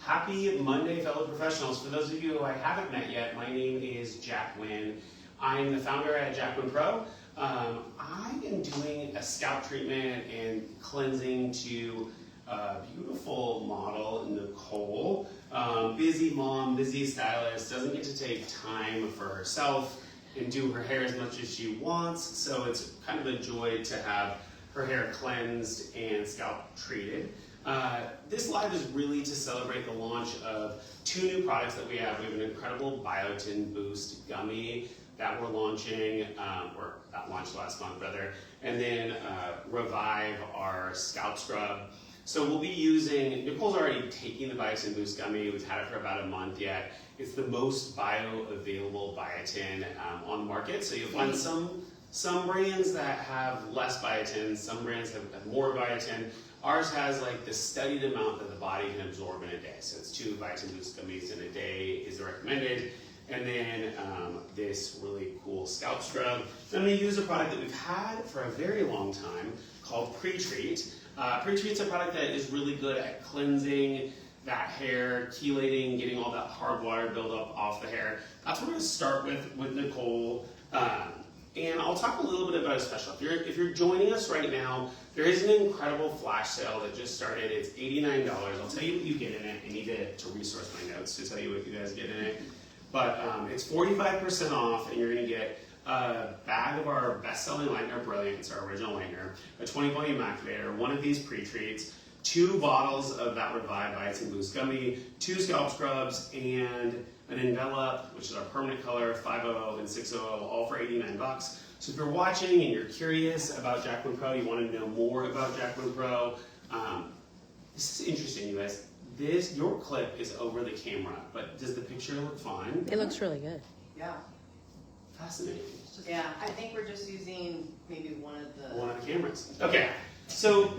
Happy Monday, fellow professionals. For those of you who I haven't met yet, my name is Jack Wynn. I'm the founder at Jack Wynn Pro. I am doing a scalp treatment and cleansing to a beautiful model, Nicole. Busy mom, busy stylist, doesn't get to take time for herself and do her hair as much as she wants, so it's kind of a joy to have her hair cleansed and scalp treated. This live is really to celebrate the launch of two new products that we have. We have an incredible Biotin Boost Gummy that we're launching, or that launched last month rather, and then Revive, our scalp scrub. So we'll be using, Nicole's already taking the Biotin Boost Gummy. We've had it for about a month yet. It's the most bioavailable biotin on the market. So you'll find some brands that have less biotin, some brands have more biotin. Ours has like the studied amount that the body can absorb in a day. So it's 2 Biotin Boost Gummies in a day is recommended. And then this really cool scalp scrub. I'm going to use a product that we've had for a very long time called Pre-Treat. Pre-Treat's a product that is really good at cleansing that hair, chelating, getting all that hard water buildup off the hair. That's what we're going to start with Nicole. And I'll talk a little bit about a special. If you're joining us right now, there is an incredible flash sale that just started. It's $89. I'll tell you what you get in it. I need to resource my notes to tell you what you guys get in it. But it's 45% off, and you're going to get a bag of our best-selling lightener, Brilliance, our original lightener, a 20/20 activator, one of these pre-treats, 2 bottles of that Revive Biotin Boost Gummy, 2 scalp scrubs, and an envelop, which is our permanent color, 500 and 600, all for $89. So if you're watching and you're curious about Jack Wynn Pro, you want to know more about Jack Wynn Pro, this is interesting, you guys. Your clip is over the camera, but does the picture look fine? It looks really good. Yeah. Fascinating. Yeah, I think we're just using maybe one of the cameras. Okay, so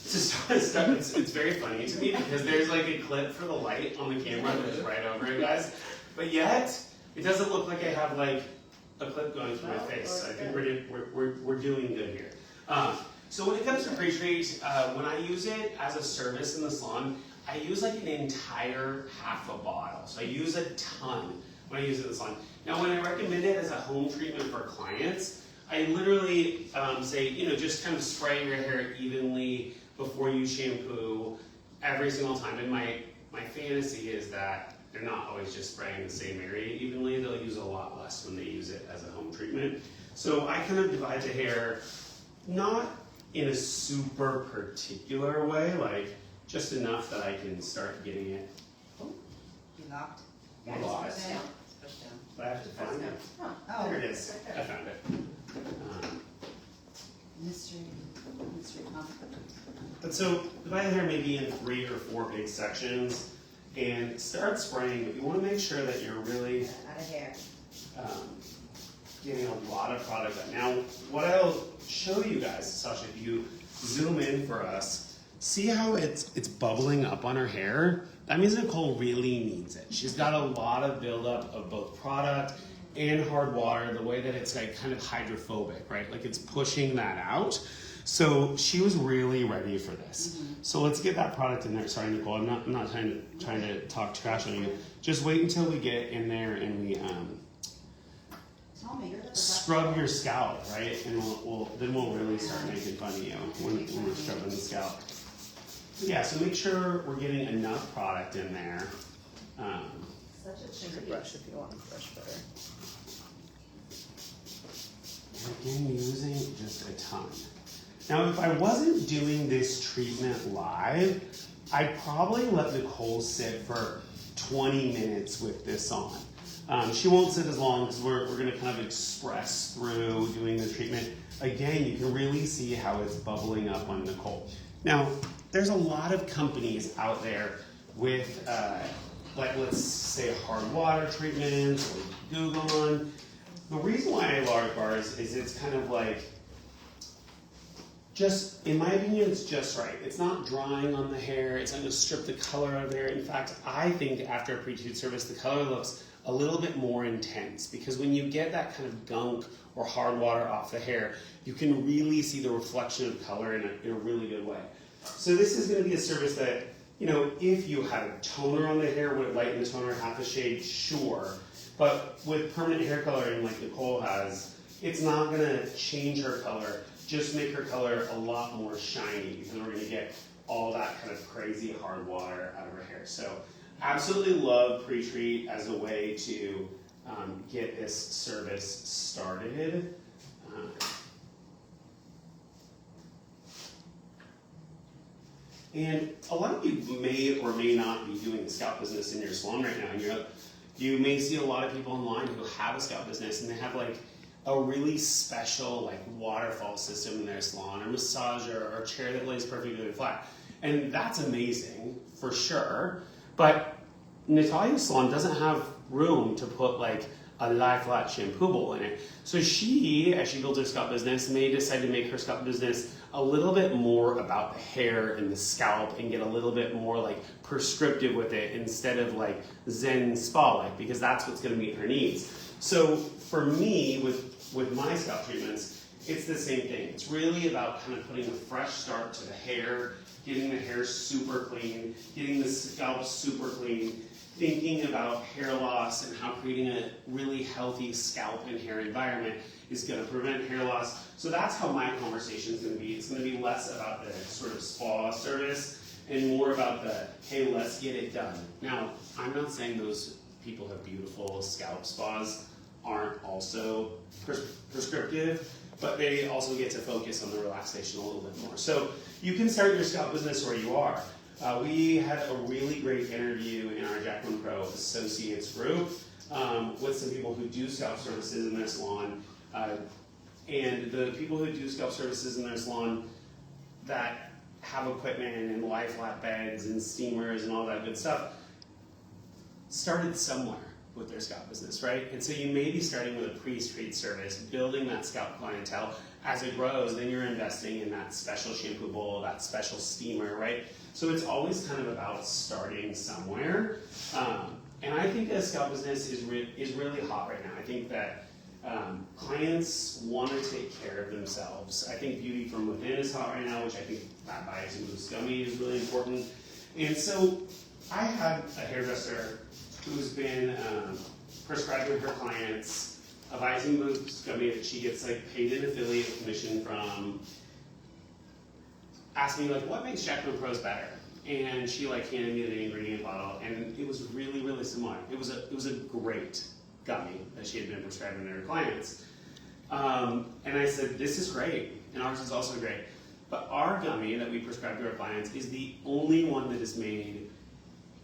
to start, it's very funny to me because there's like a clip for the light on the camera that's right over it, guys. But yet, it doesn't look like I have like a clip going through my face. So I think we're doing good here. So when it comes to Pre-Treat, when I use it as a service in the salon, I use like an entire half a bottle. So I use a ton when I use it in the salon. Now when I recommend it as a home treatment for clients, I literally say, just kind of spray your hair evenly before you shampoo every single time. And my fantasy is that they're not always just spraying the same area evenly. They'll use a lot less when they use it as a home treatment. So I kind of divide the hair, not in a super particular way, like just enough that I can start getting it. You locked? Yeah, locked. Push down. Push down. But I have to find it. Oh, There it is. I found it. Mystery pump. But so divide the hair maybe in 3 or 4 big sections and start spraying. But you want to make sure that you're really Out of hair. getting a lot of product out. Now, what I'll show you guys, Sasha, if you zoom in for us, see how it's bubbling up on her hair? That means Nicole really needs it. She's got a lot of buildup of both product and hard water, the way that it's like kind of hydrophobic, right? Like it's pushing that out. So she was really ready for this. So let's get that product in there. Sorry, Nicole, I'm not trying to talk trash on you. Just wait until we get in there and we scrub your scalp, right? And then we'll really start making fun of you when we're scrubbing the scalp. Yeah, so make sure we're getting enough product in there. Such a Use a treat. brush if you want to brush better. Again, using just a ton. Now, if I wasn't doing this treatment live, I'd probably let Nicole sit for 20 minutes with this on. She won't sit as long because we're going to kind of express through doing the treatment. Again, you can really see how it's bubbling up on Nicole. Now, there's a lot of companies out there with, like let's say hard water treatments or Glugon. The reason why I like ours is it's kind of like, just, in my opinion, it's just right. It's not drying on the hair. It's not going to strip the color out of the hair. In fact, I think after a pre-treat service, the color looks a little bit more intense because when you get that kind of gunk or hard water off the hair, you can really see the reflection of color in a really good way. So this is going to be a service that if you had a toner on the hair, would it lighten the toner half a shade? Sure. But with permanent hair coloring like Nicole has, it's not gonna change her color, just make her color a lot more shiny, because we're gonna get all that kind of crazy hard water out of her hair. So absolutely love pre-treat as a way to get this service started. And a lot of you may or may not be doing a scalp business in your salon right now. And you may see a lot of people online who have a scalp business and they have like a really special like waterfall system in their salon, or massager, or chair that lays perfectly flat. And that's amazing for sure. But Natalia's salon doesn't have room to put like a lie flat shampoo bowl in it. So she, as she builds her scalp business, may decide to make her scalp business a little bit more about the hair and the scalp and get a little bit more like prescriptive with it instead of like Zen spa-like, because that's what's gonna meet her needs. So for me, with my scalp treatments, it's the same thing. It's really about kind of putting a fresh start to the hair, getting the hair super clean, getting the scalp super clean, thinking about hair loss and how creating a really healthy scalp and hair environment is going to prevent hair loss. So that's how my conversation is going to be. It's going to be less about the sort of spa service and more about the, hey, let's get it done. Now, I'm not saying those people who have beautiful scalp spas aren't also prescriptive, but they also get to focus on the relaxation a little bit more. So you can start your scalp business where you are. We had a really great interview in our Jacqueline Pro Associates group with some people who do scalp services in their salon. And the people who do scalp services in their salon that have equipment and lie flat beds and steamers and all that good stuff started somewhere with their scalp business, right? And so you may be starting with a pre-treat service, building that scalp clientele. As it grows, then you're investing in that special shampoo bowl, that special steamer, right? So it's always kind of about starting somewhere. And I think that scalp business is really hot right now. I think that clients want to take care of themselves. I think beauty from within is hot right now, which I think that Bias and Boost Gummy is really important. And so I had a hairdresser who's been prescribing her clients a Visine Boost Gummy that she gets like paid an affiliate commission from, asked me like, what makes Jacqueline Pros better? And she like handed me the ingredient bottle, and it was really, really similar. It was a great gummy that she had been prescribing to her clients. And I said, this is great, and ours is also great. But our gummy that we prescribe to our clients is the only one that is made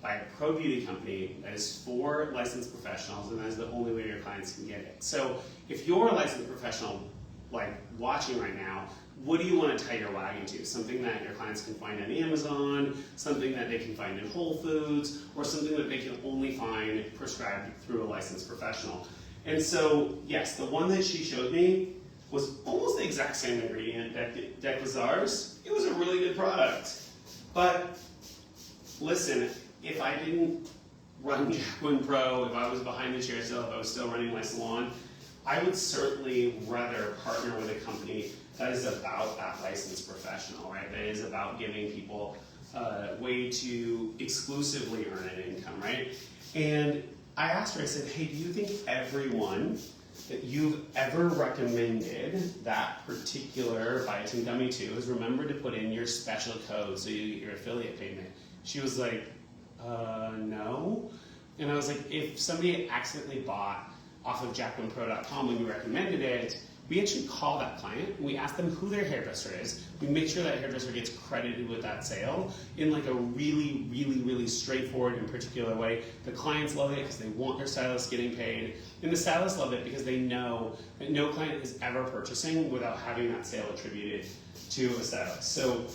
by a pro beauty company that is for licensed professionals, and that is the only way your clients can get it. So if you're a licensed professional like watching right now, what do you want to tie your wagon to? Something that your clients can find on Amazon, something that they can find in Whole Foods, or something that they can only find prescribed through a licensed professional. And so, yes, the one that she showed me was almost the exact same ingredient that was ours. It was a really good product. But listen, if I didn't run Jacqueline Pro, if I was behind the chair still, if I was still running my salon, I would certainly rather partner with a company that is about that licensed professional, right? That is about giving people a way to exclusively earn an income, right? And I asked her, I said, hey, do you think everyone that you've ever recommended that particular biotin gummy to has remembered to put in your special code so you get your affiliate payment? She was like, no. And I was like, if somebody accidentally bought off of JacquelinePro.com when you recommended it, we actually call that client, we ask them who their hairdresser is, we make sure that hairdresser gets credited with that sale in like a really, really, really straightforward and particular way. The clients love it because they want their stylist getting paid, and the stylists love it because they know that no client is ever purchasing without having that sale attributed to a stylist. So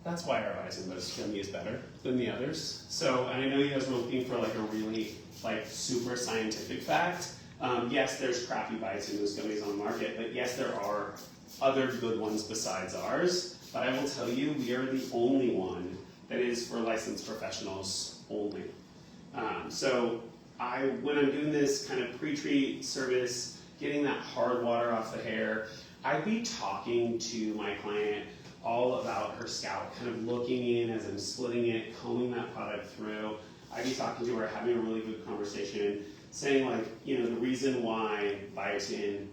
that's why our Visine Boost Gummy is better than the others. So, and I know you guys were looking for like a really like super scientific fact. Yes, there's crappy Visine Boost Gummies on the market, but yes, there are other good ones besides ours. But I will tell you, we are the only one that is for licensed professionals only. So when I'm doing this kind of pre-treat service, getting that hard water off the hair, I'd be talking to my client all about her scalp, kind of looking in as I'm splitting it, combing that product through. I'd be talking to her, having a really good conversation, saying like, you know, the reason why biotin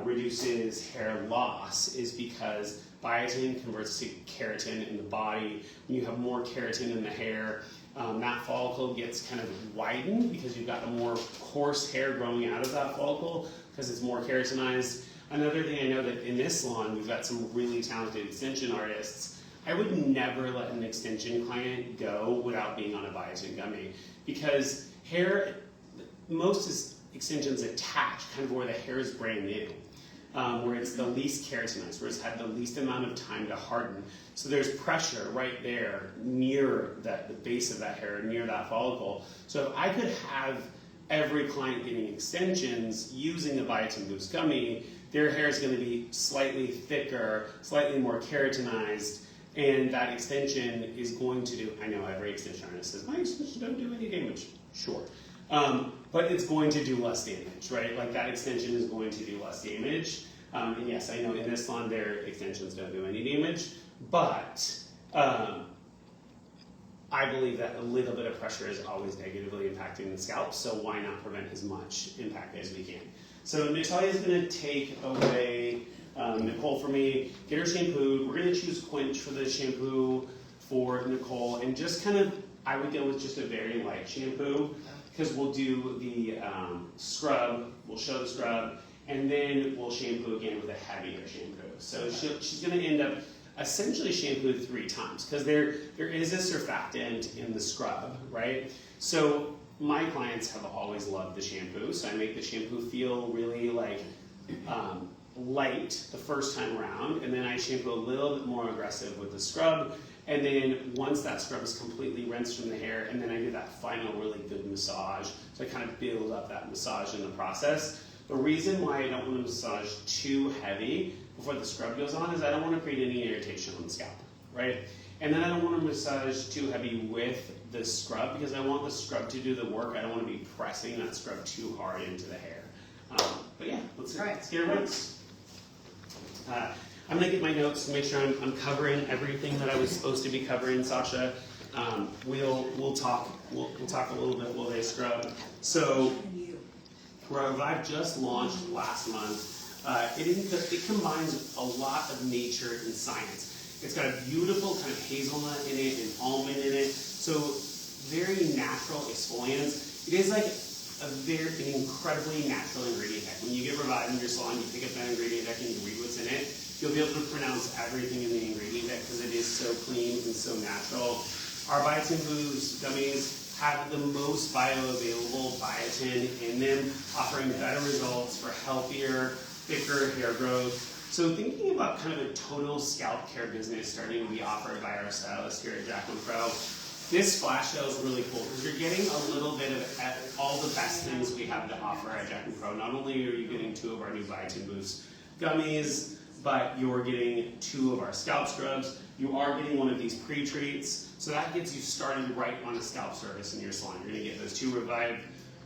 reduces hair loss is because biotin converts to keratin in the body. When you have more keratin in the hair, that follicle gets kind of widened because you've got a more coarse hair growing out of that follicle because it's more keratinized. Another thing I know that in this salon, we've got some really talented extension artists. I would never let an extension client go without being on a biotin gummy because hair, most extensions attach kind of where the hair is brand new. Where it's the least keratinized, where it's had the least amount of time to harden. So there's pressure right there near the base of that hair, near that follicle. So if I could have every client getting extensions using the Biotin Boost gummy, their hair is going to be slightly thicker, slightly more keratinized, and that extension is going to do, I know every extension artist says, my extensions don't do any damage. Sure. But it's going to do less damage, right? Like that extension is going to do less damage. And yes, I know in this salon their extensions don't do any damage, but I believe that a little bit of pressure is always negatively impacting the scalp, so why not prevent as much impact as we can? So Natalia is going to take away Nicole for me, get her shampooed. We're going to choose Quench for the shampoo for Nicole, and just kind of, I would go with just a very light shampoo, because we'll do the scrub, we'll show the scrub, and then we'll shampoo again with a heavier shampoo. So she's going to end up essentially shampooed 3 times, because there is a surfactant in the scrub, right? So my clients have always loved the shampoo, so I make the shampoo feel really like light the first time around, and then I shampoo a little bit more aggressive with the scrub, and then once that scrub is completely rinsed from the hair, and then I do that final really good massage, so I kind of build up that massage in the process. The reason why I don't want to massage too heavy before the scrub goes on is I don't want to create any irritation on the scalp, right? And then I don't want to massage too heavy with the scrub because I want the scrub to do the work. I don't want to be pressing that scrub too hard into the hair. But yeah, let's get her rinse. I'm going to get my notes to make sure I'm covering everything that I was supposed to be covering, Sasha. We'll talk a little bit while they scrub. So Revive just launched last month. It combines a lot of nature and science. It's got a beautiful kind of hazelnut in it and almond in it. So very natural exfoliants. It is like an incredibly natural ingredient deck. When you get Revive in your salon, you pick up that ingredient deck and you read what's in it. You'll be able to pronounce everything in the ingredient deck because it is so clean and so natural. Our Biotin Boost gummies have the most bioavailable biotin in them, offering better results for healthier, thicker hair growth. So thinking about kind of a total scalp care business starting to be offered by our stylist here at Jacqueline Pro, this flash sale is really cool because you're getting a little bit of all the best things we have to offer at Jacqueline Pro. Not only are you getting 2 of our new Biotin Boost gummies, but you're getting 2 of our scalp scrubs. You are getting one of these pre-treats. So that gets you started right on a scalp service in your salon. You're going to get those 2 Revive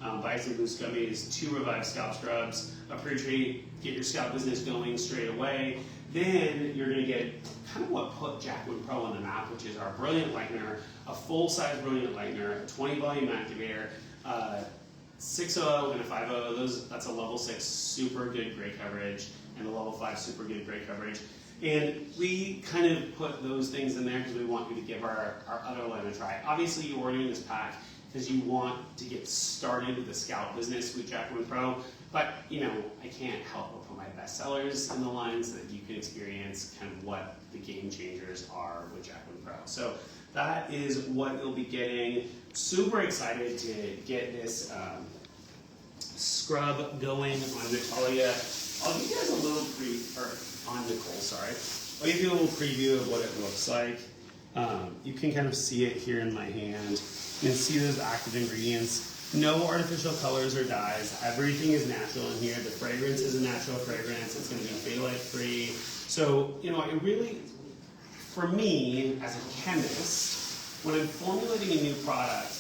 Biotin Boost gummies, 2 Revive scalp scrubs, a pre-treat, get your scalp business going straight away. Then you're going to get kind of what put Jacqueline Pro on the map, which is our Brilliant Lightener, a full-size Brilliant Lightener, a 20-volume activator, 600 and a 50. That's a level 6 super good gray coverage, and a level 5 super good gray coverage. And we kind of put those things in there because we want you to give our other line a try. Obviously, you're ordering this pack because you want to get started with the scalp business with Jacqueline Pro. But, you know, I can't help but put my best sellers in the line so that you can experience kind of what the game changers are with Jacqueline Pro. So that is what you'll be getting. Super excited to get this scrub going on Natalia. I'll give you guys a little on Nicole, sorry. I'll give you a little preview of what it looks like. You can kind of see it here in my hand. You can see those active ingredients. No artificial colors or dyes. Everything is natural in here. The fragrance is a natural fragrance. It's going to be phthalate free. So, you know, it really, for me, as a chemist, when I'm formulating a new product,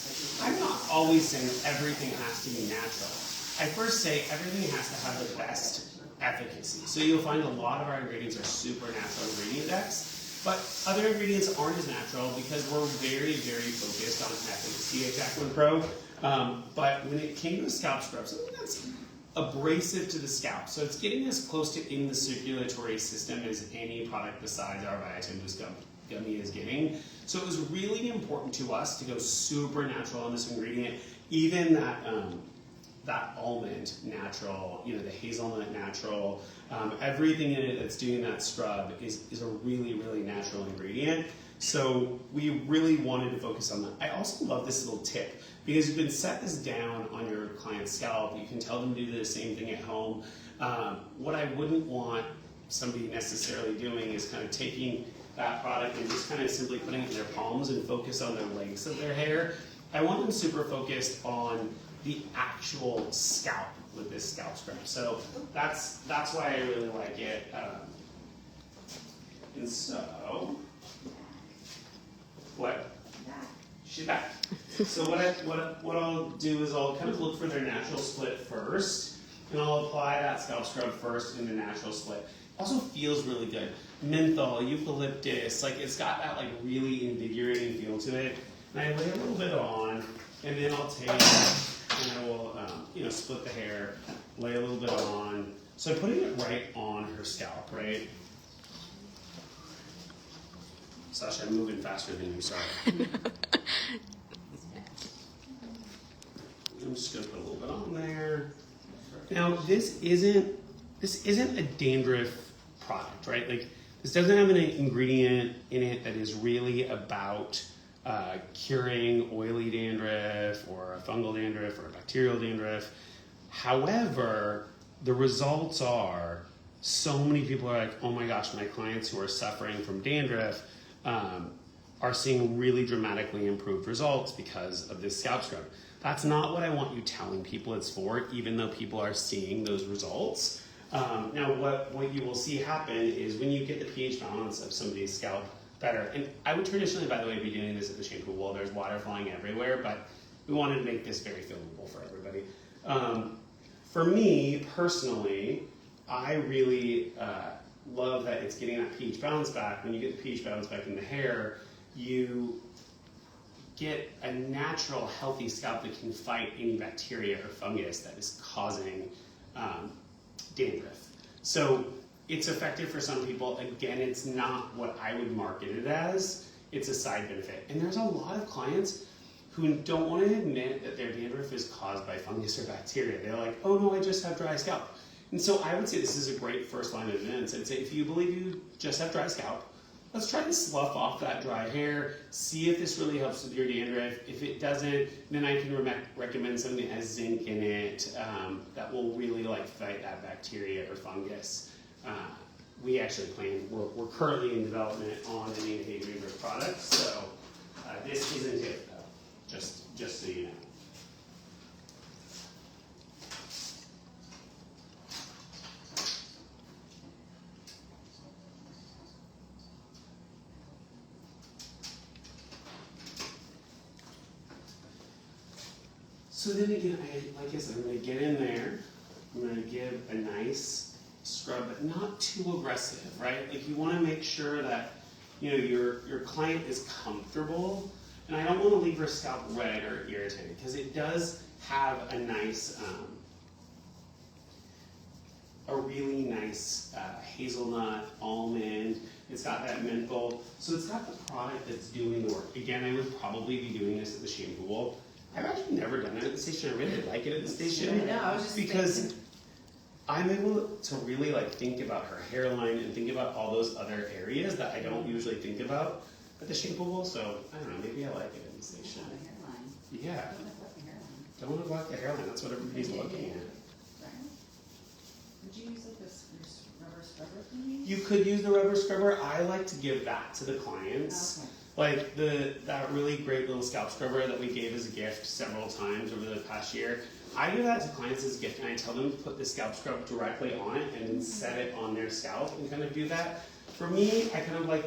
I'm not always saying everything has to be natural. I first say everything has to have the best efficacy. So you'll find a lot of our ingredients are super natural ingredient decks. But other ingredients aren't as natural because we're very, very focused on efficacy at Jacqueline Pro. But when it came to a scalp scrub, something that's abrasive to the scalp, so it's getting as close to in the circulatory system as any product besides our Biotin Boost gummy is getting. So it was really important to us to go super natural on this ingredient. Even that almond natural, the hazelnut natural, everything in it that's doing that scrub is a really, really natural ingredient. So we really wanted to focus on that. I also love this little tip because you can set this down on your client's scalp. You can tell them to do the same thing at home. What I wouldn't want somebody necessarily doing is kind of taking that product and just kind of simply putting it in their palms and focus on their lengths of their hair. I want them super focused on the actual scalp with this scalp scrub. So that's why I really like it. And so, what? She's back. So what I'll do is I'll kind of look for their natural split first, and I'll apply that scalp scrub first in the natural split. Also feels really good. Menthol, eucalyptus, like it's got that like really invigorating feel to it. And I lay a little bit on, and then I'll take and I will split the hair, lay a little bit on. So I'm putting it right on her scalp, right? Sasha, I'm moving faster than you, sorry. I'm just gonna put a little bit on there. Now this isn't a dandruff product, right? Like this doesn't have an ingredient in it that is really about curing oily dandruff or a fungal dandruff or a bacterial dandruff. However, the results are so many people are like, oh my gosh, my clients who are suffering from dandruff are seeing really dramatically improved results because of this scalp scrub. That's not what I want you telling people it's for, even though people are seeing those results. Now, what you will see happen is when you get the pH balance of somebody's scalp better, and I would traditionally, by the way, be doing this at the shampoo bowl. There's water flowing everywhere, but we wanted to make this very filmable for everybody. For me, personally, I really love that it's getting that pH balance back. When you get the pH balance back in the hair, you get a natural, healthy scalp that can fight any bacteria or fungus that is causing dandruff. So it's effective for some people. Again, it's not what I would market it as. It's a side benefit. And there's a lot of clients who don't want to admit that their dandruff is caused by fungus or bacteria. They're like, oh no, I just have dry scalp. And so I would say this is a great first line of defense. I'd say if you believe you just have dry scalp, let's try to slough off that dry hair, see if this really helps with your dandruff. If it doesn't, then I can recommend something that has zinc in it that will really like fight that bacteria or fungus. We actually we're currently in development on an anti-dandruff product, so this isn't it though, just so you know. So then again, like I said, I'm going to get in there. I'm going to give a nice scrub, but not too aggressive, right? Like you want to make sure that your client is comfortable, and I don't want to leave her scalp red or irritated because it does have a nice, a really nice hazelnut, almond. It's got that menthol, so it's got the product that's doing the work. Again, I would probably be doing this at the shampoo bowl. I've actually never done it at the station. I really like it at the station. I know, I was just because thinking. I'm able to really think about her hairline and think about all those other areas that I don't usually think about at the shampoo bowl. So I don't know, maybe I like it at the station. Yeah. Don't want to block the hairline. That's what everybody's looking at. Would you use this rubber scrubber thing? You could use the rubber scrubber. I like to give that to the clients. Okay. Like that really great little scalp scrubber that we gave as a gift several times over the past year. I give that to clients as a gift, and I tell them to put the scalp scrub directly on it and then set it on their scalp and kind of do that. For me, I kind of like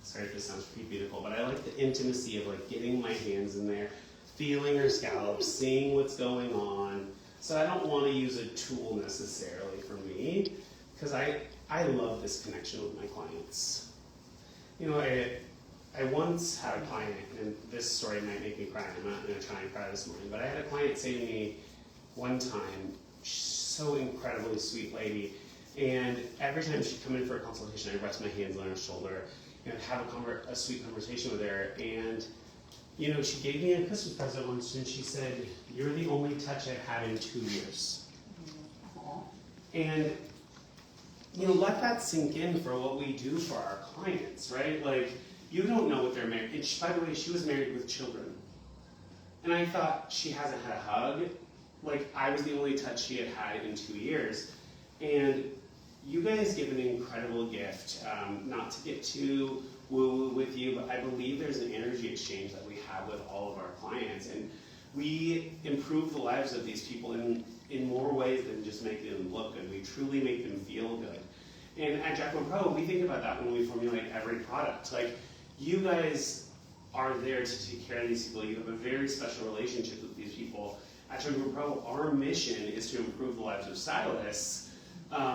sorry if this sounds pretty beautiful, but I like the intimacy of getting my hands in there, feeling her scalp, seeing what's going on. So I don't want to use a tool necessarily for me, because I love this connection with my clients. I once had a client, and this story might make me cry, I'm not gonna try and cry this morning, but I had a client say to me one time, so incredibly sweet lady, and every time she'd come in for a consultation, I'd rest my hands on her shoulder and have a sweet conversation with her, and she gave me a Christmas present once, and she said, "You're the only touch I've had in 2 years." And let that sink in for what we do for our clients, right? Like, you don't know what they're married. And by the way, she was married with children. And I thought, she hasn't had a hug. Like, I was the only touch she had had in 2 years. And you guys give an incredible gift. Not to get too woo-woo with you, but I believe there's an energy exchange that we have with all of our clients. And we improve the lives of these people in more ways than just making them look good. We truly make them feel good. And at Jacqueline Pro, we think about that when we formulate every product. Like, you guys are there to take care of these people. You have a very special relationship with these people. At Jacqueline Pro, our mission is to improve the lives of stylists,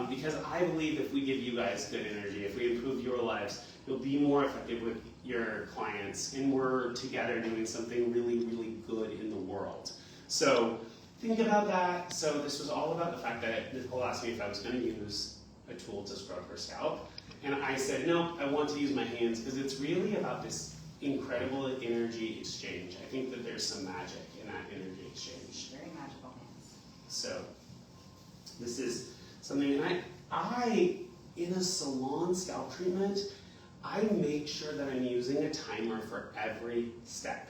because I believe if we give you guys good energy, if we improve your lives, you'll be more effective with your clients, and we're together doing something really, really good in the world. So think about that. So this was all about the fact that Nicole asked me if I was going to use a tool to scrub her scalp, and I said, no, I want to use my hands, because it's really about this incredible energy exchange. I think that there's some magic in that energy exchange. Very magical hands. So this is something, and I in a salon scalp treatment, I make sure that I'm using a timer for every step.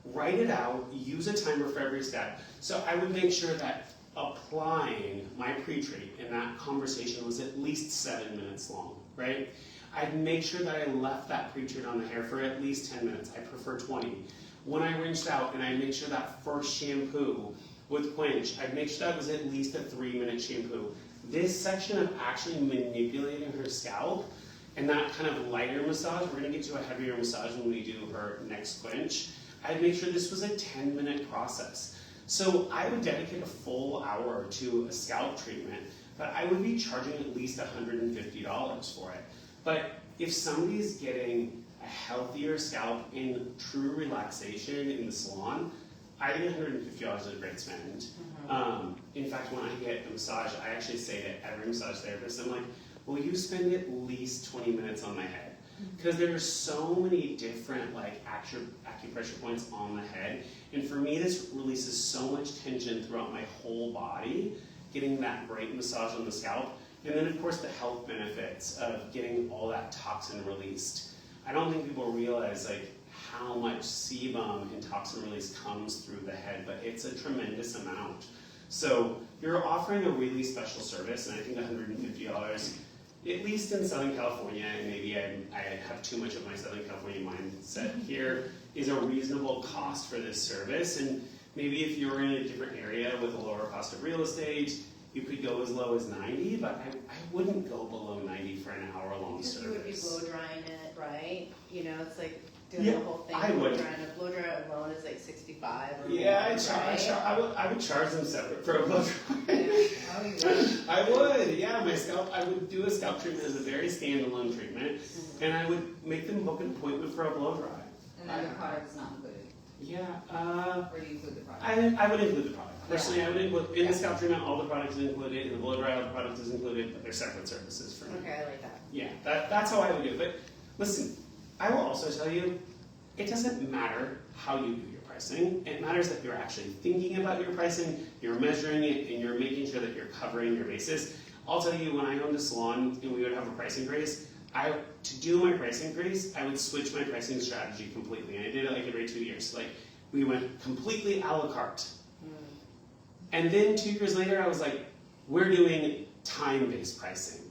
Write it out, use a timer for every step. So I would make sure that applying my pre-treat in that conversation was at least 7 minutes long, right? I'd make sure that I left that pre-treat on the hair for at least 10 minutes. I prefer 20. When I rinsed out, and I make sure that first shampoo with Quench, I'd make sure that was at least a 3-minute shampoo. This section of actually manipulating her scalp and that kind of lighter massage, we're gonna get to a heavier massage when we do her next Quench. I'd make sure this was a 10-minute process. So I would dedicate a full hour to a scalp treatment, but I would be charging at least $150 for it. But if somebody's getting a healthier scalp in true relaxation in the salon, I think $150 is a great spend. In fact, when I get a massage, I actually say to every massage therapist, I'm like, will you spend at least 20 minutes on my head? Because there are so many different acupressure points on the head, and for me this releases so much tension throughout my whole body, getting that great massage on the scalp, and then of course the health benefits of getting all that toxin released. I don't think people realize how much sebum and toxin release comes through the head, but it's a tremendous amount. So you're offering a really special service, and I think $150, at least in Southern California, and maybe I have too much of my Southern California mindset here, is a reasonable cost for this service. And maybe if you're in a different area with a lower cost of real estate, you could go as low as 90, but I wouldn't go below 90 for an hour-long service. Because you would be blow drying it, right? It's like doing Yeah, the whole thing. I would. Blow dry alone is like 65 or Yeah, more, right? I would charge them separate for a blow dry. Yeah. Oh, you would? I would, yeah. I would do a scalp treatment as a very standalone treatment, and I would make them book an appointment for a blow dry. And then the product is not included. Yeah, Or do you include the product? I would include the product. Personally, I would include, in the scalp treatment, all the products is included, in the blow dry, all the product is included, but they're separate services for me. Okay, I like that. Yeah, that's how I would do it. But listen, I will also tell you, it doesn't matter how you do your pricing. It matters that you're actually thinking about your pricing, you're measuring it, and you're making sure that you're covering your bases. I'll tell you, when I owned a salon and we would have a price increase, to do my price increase, I would switch my pricing strategy completely. And I did it every 2 years. We went completely a la carte. And then 2 years later, I was like, we're doing time-based pricing.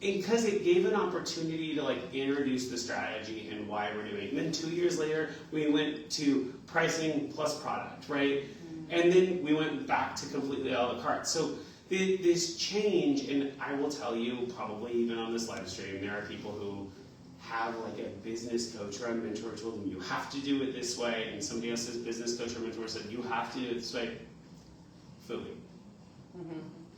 Because it gave an opportunity to introduce the strategy and why we're doing it. And then 2 years later, we went to pricing plus product, right? And then we went back to completely a la carte. So this change, and I will tell you, probably even on this live stream, there are people who have a business coach or a mentor told them, you have to do it this way, and somebody else's business coach or mentor said, you have to do it this way. Fooey.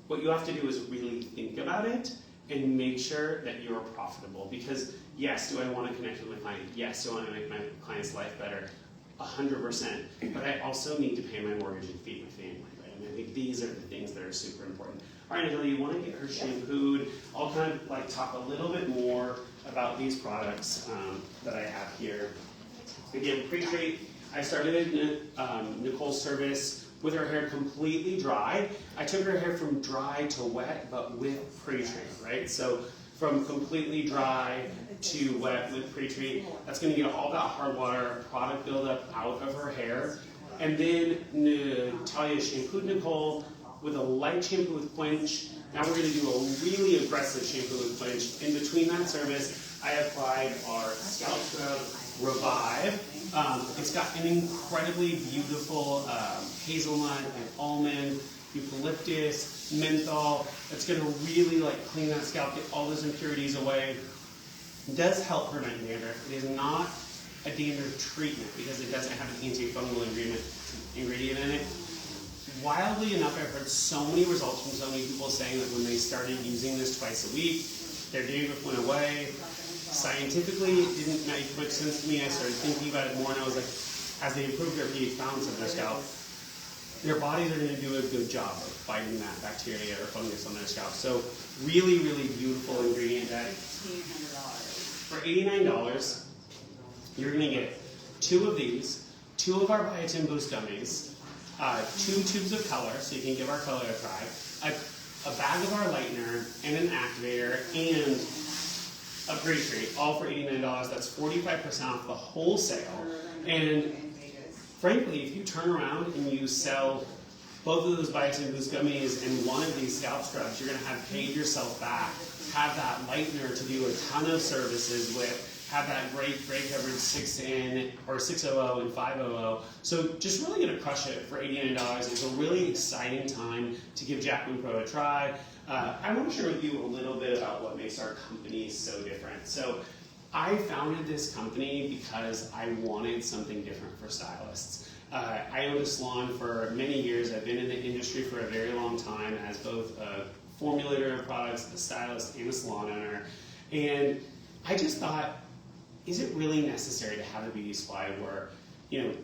What you have to do is really think about it and make sure that you're profitable. Because yes, do I want to connect with my client? Yes, do I want to make my client's life better? 100%. But I also need to pay my mortgage and feed my family, right? And I think these are the things that are super important. All right, Angela, you want to get her shampooed. I'll kind of like talk a little bit more about these products that I have here. Again, pre-treat. I started Nicole's service with her hair completely dry. I took her hair from dry to wet, but with pre-treat, right? So from completely dry to wet with pre-treat, that's gonna get all that hard water product buildup out of her hair. And then Natalia shampooed Nicole with a light shampoo with quench. Now we're gonna do a really aggressive shampoo with quench. In between that service, I applied our Scalp Scrub Revive. It's got an incredibly beautiful hazelnut and almond, eucalyptus, menthol. It's going to really like clean that scalp, get all those impurities away. It does help prevent dandruff. It is not a dandruff treatment because it doesn't have an antifungal ingredient in it. Wildly enough, I've heard so many results from so many people saying that when they started using this twice a week, their dandruff went away. Scientifically, it didn't make much sense to me. I started thinking about it more, and I was like, as they improve their pH balance of their scalp, their bodies are going to do a good job of fighting that bacteria or fungus on their scalp. So really, really beautiful ingredient that for $89, you're going to get 2 of these, 2 of our Biotin Boost gummies, 2 tubes of color, so you can give our color a try, a bag of our lightener, and an activator, and a pre-treat, all for $89. That's 45% off the wholesale. And frankly, if you turn around and you sell both of those Biotin Boost gummies and one of these scalp scrubs, you're going to have paid yourself back, have that lightener to do a ton of services with, have that great coverage 6N or 600 and 500. So just really going to crush it for $89. It's a really exciting time to give Jacqueline Pro a try. I want to share with you a little bit about what makes our company so different. So I founded this company because I wanted something different for stylists. I owned a salon for many years. I've been in the industry for a very long time as both a formulator of products, a stylist, and a salon owner. And I just thought, is it really necessary to have a beauty supply where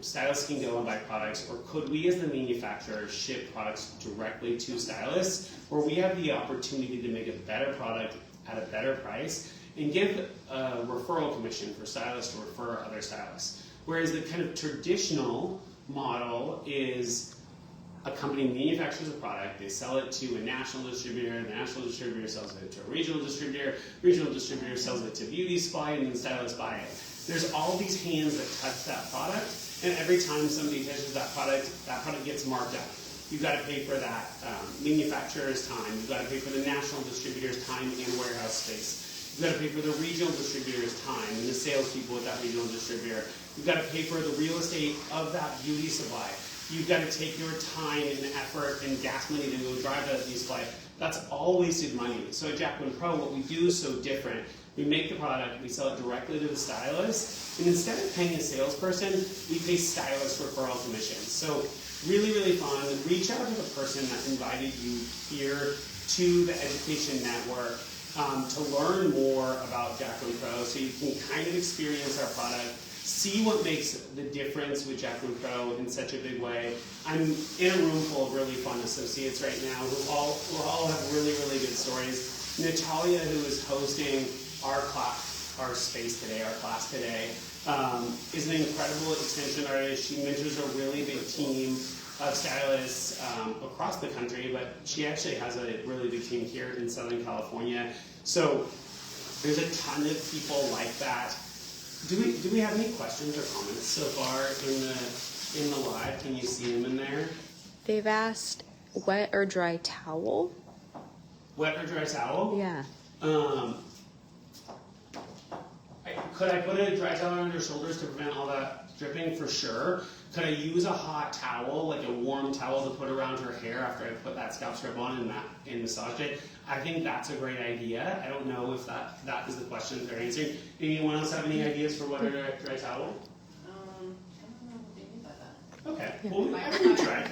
stylists can go and buy products, or could we as the manufacturer ship products directly to stylists where we have the opportunity to make a better product at a better price and give a referral commission for stylists to refer other stylists? Whereas the kind of traditional model is a company manufactures a product, they sell it to a national distributor, the national distributor sells it to a regional distributor sells it to beauty supply, and then stylists buy it. There's all these hands that touch that product, and every time somebody touches that product gets marked up. You've got to pay for that manufacturer's time. You've got to pay for the national distributor's time and warehouse space. You've got to pay for the regional distributor's time and the salespeople with that regional distributor. You've got to pay for the real estate of that beauty supply. You've got to take your time and effort and gas money to go drive that beauty supply. That's all wasted money. So at Jacqueline Pro, what we do is so different. We make the product, we sell it directly to the stylist, and instead of paying a salesperson, we pay stylist referral commissions. So really, really fun. Reach out to the person that invited you here to the Education Network to learn more about Jacqueline Pro so you can kind of experience our product, see what makes the difference with Jacqueline Pro in such a big way. I'm in a room full of really fun associates right now who all have really, really good stories. Natalia, who is hosting our space today, our class today, is an incredible extension artist. She mentors a really big team of stylists across the country, but she actually has a really big team here in Southern California. So there's a ton of people like that. Do we have any questions or comments so far in the live? Can you see them in there? They've asked wet or dry towel. Wet or dry towel? Yeah. Could I put a dry towel on your shoulders to prevent all that dripping? For sure. Could I use a hot towel, like a warm towel, to put around her hair after I put that scalp scrub on and massaged it? I think that's a great idea. I don't know if that is the question that they're answering. Anyone else have any ideas for what a dry towel? I don't know what they mean by that. Okay. Yeah. Well, I can try.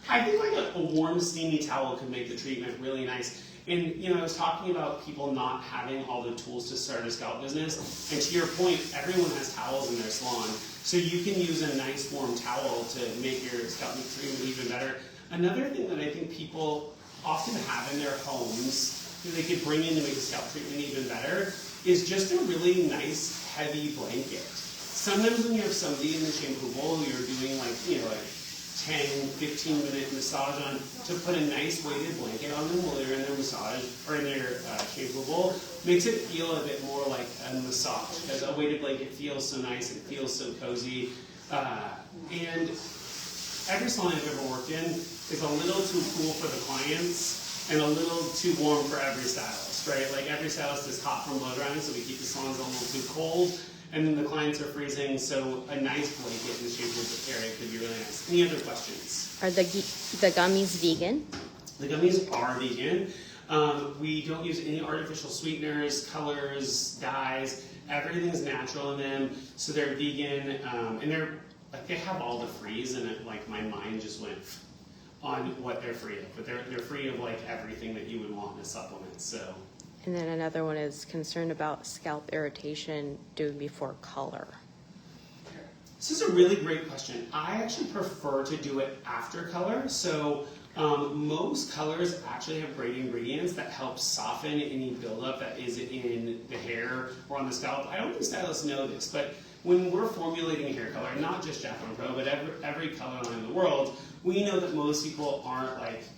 I think like a warm, steamy towel could make the treatment really nice. And I was talking about people not having all the tools to start a scalp business. And to your point, everyone has towels in their salon. So you can use a nice warm towel to make your scalp treatment even better. Another thing that I think people often have in their homes that they could bring in to make the scalp treatment even better is just a really nice, heavy blanket. Sometimes when you have somebody in the shampoo bowl, you're doing like, a 10, 15-minute massage on, to put a nice weighted blanket on them while they're in their massage, or in their shampoo bowl, makes it feel a bit more like a massage, because a weighted blanket feels so nice, it feels so cozy, and every salon I've ever worked in is a little too cool for the clients, and a little too warm for every stylist, right? Like every stylist is hot from blow drying, so we keep the salons a little too cold, and then the clients are freezing, so a nice blanket in the shampoo area could be really nice. Any other questions? Are the gummies vegan? The gummies are vegan. We don't use any artificial sweeteners, colors, dyes. Everything's natural in them, so they're vegan, and they have all the freeze, and my mind just went on what they're free of. But they're free of everything that you would want in a supplement. So. And then another one is concerned about scalp irritation due before color. This is a really great question. I actually prefer to do it after color. So most colors actually have great ingredients that help soften any buildup that is in the hair or on the scalp. I don't think stylists know this, but when we're formulating a hair color, not just Jacqueline Pro, but every color line in the world, we know that most people aren't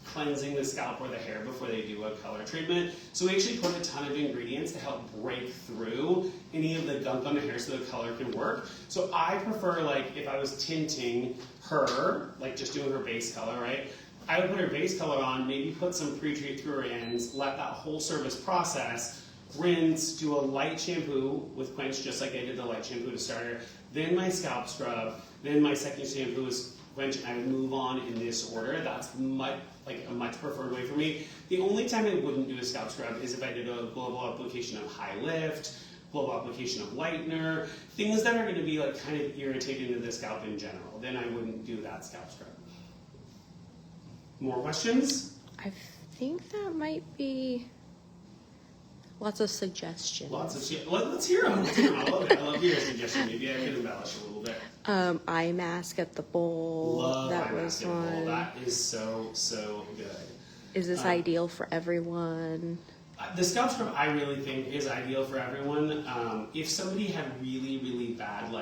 cleansing the scalp or the hair before they do a color treatment. So we actually put a ton of ingredients to help break through any of the gunk on the hair so the color can work. So I prefer, if I was tinting her, just doing her base color, right? I would put her base color on, maybe put some pre-treat through her ends, let that whole service process, rinse, do a light shampoo with Quench, just like I did the light shampoo to start her, then my scalp scrub, then my second shampoo is Quench, and I would move on in this order. That's a much preferred way for me. The only time I wouldn't do a scalp scrub is if I did a global application of high lift, global application of lightener, things that are going to be kind of irritating to the scalp in general. Then I wouldn't do that scalp scrub. More questions? I think that might be lots of suggestions. Lots of shit. Let's hear them. I love it. I love your suggestion. Maybe I could embellish a little bit. Eye mask at the bowl. Love that eye was mask at the bowl. one. That is so good. Is this ideal for everyone? The scalp scrub I really think is ideal for everyone. If somebody had really bad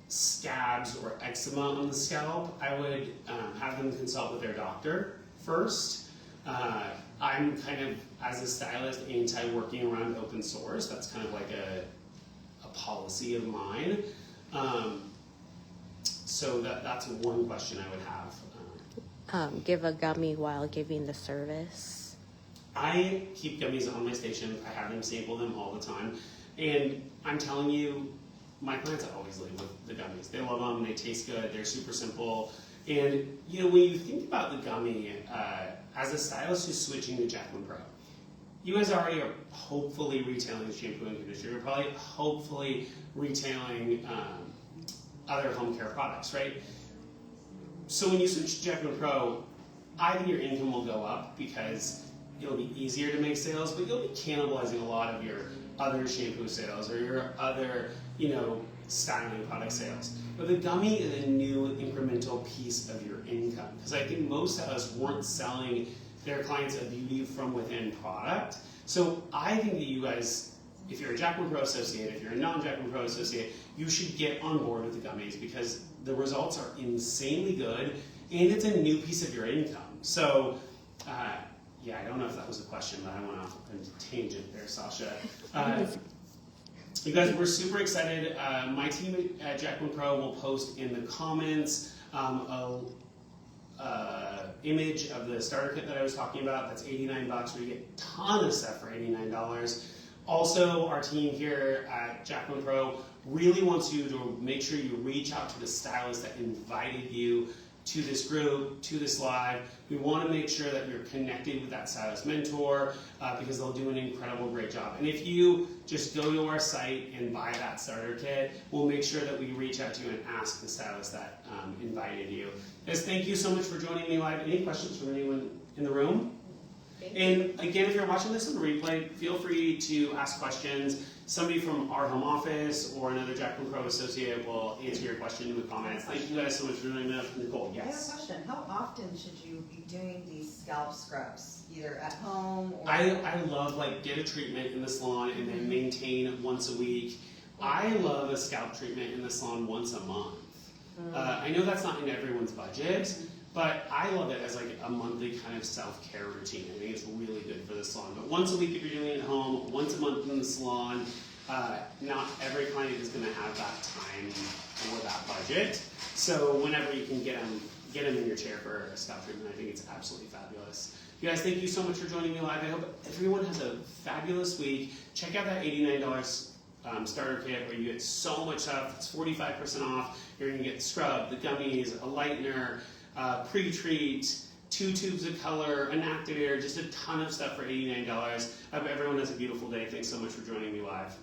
scabs or eczema on the scalp, I would have them consult with their doctor first. I'm kind of, as a stylist, anti-working around open sores. That's kind of a policy of mine. So that's one question I would have. Give a gummy while giving the service. I keep gummies on my station. I have them sample them all the time. And I'm telling you, my clients always leave with the gummies. They love them, they taste good, they're super simple. And when you think about the gummy, as a stylist who's switching to Jacqueline Pro, you guys already are hopefully retailing shampoo and conditioner. You're probably hopefully retailing other home care products, right? So when you switch to Jacqueline Pro, I think your income will go up because it'll be easier to make sales, but you'll be cannibalizing a lot of your other shampoo sales or your other, styling product sales. But the gummy is a new incremental piece of your income, because I think most of us weren't selling their clients a beauty from within product. So I think that you guys, if you're a Jacqueline Pro associate, if you're a non-Jacqueline Pro associate, you should get on board with the gummies because the results are insanely good and it's a new piece of your income. So yeah, I don't know if that was a question, but I went off on a tangent there, Sasha. You guys, we're super excited. My team at Jacqueline Pro will post in the comments image of the starter kit that I was talking about. That's $89, where you get a ton of stuff for $89. Also, our team here at Jacqueline Pro really wants you to make sure you reach out to the stylist that invited you to this group, to this live. We want to make sure that you're connected with that stylist mentor because they'll do an incredible, great job. And if you just go to our site and buy that starter kit, we'll make sure that we reach out to you and ask the stylist that invited you. Guys, thank you so much for joining me live. Any questions from anyone in the room? And again, if you're watching this on replay, feel free to ask questions. Somebody from our home office or another Jacqueline Pro associate will answer your question in the comments. Thank you guys so much for doing that. Nicole, I have a yes? question. How often should you be doing these scalp scrubs? Either at home or... I love get a treatment in the salon and then maintain once a week. I love a scalp treatment in the salon once a month. I know that's not in everyone's budget, but I love it as a monthly kind of self-care routine. I think it's really good for the salon. But once a week if you're doing it at home, once a month in the salon, not every client is going to have that time or that budget. So whenever you can get them in your chair for a scalp treatment, I think it's absolutely fabulous. You guys, thank you so much for joining me live. I hope everyone has a fabulous week. Check out that $89 starter kit where you get so much stuff. It's 45% off. You're going to get the scrub, the gummies, a lightener, pre-treat, 2 tubes of color, an activator, just a ton of stuff for $89. I hope everyone has a beautiful day. Thanks so much for joining me live.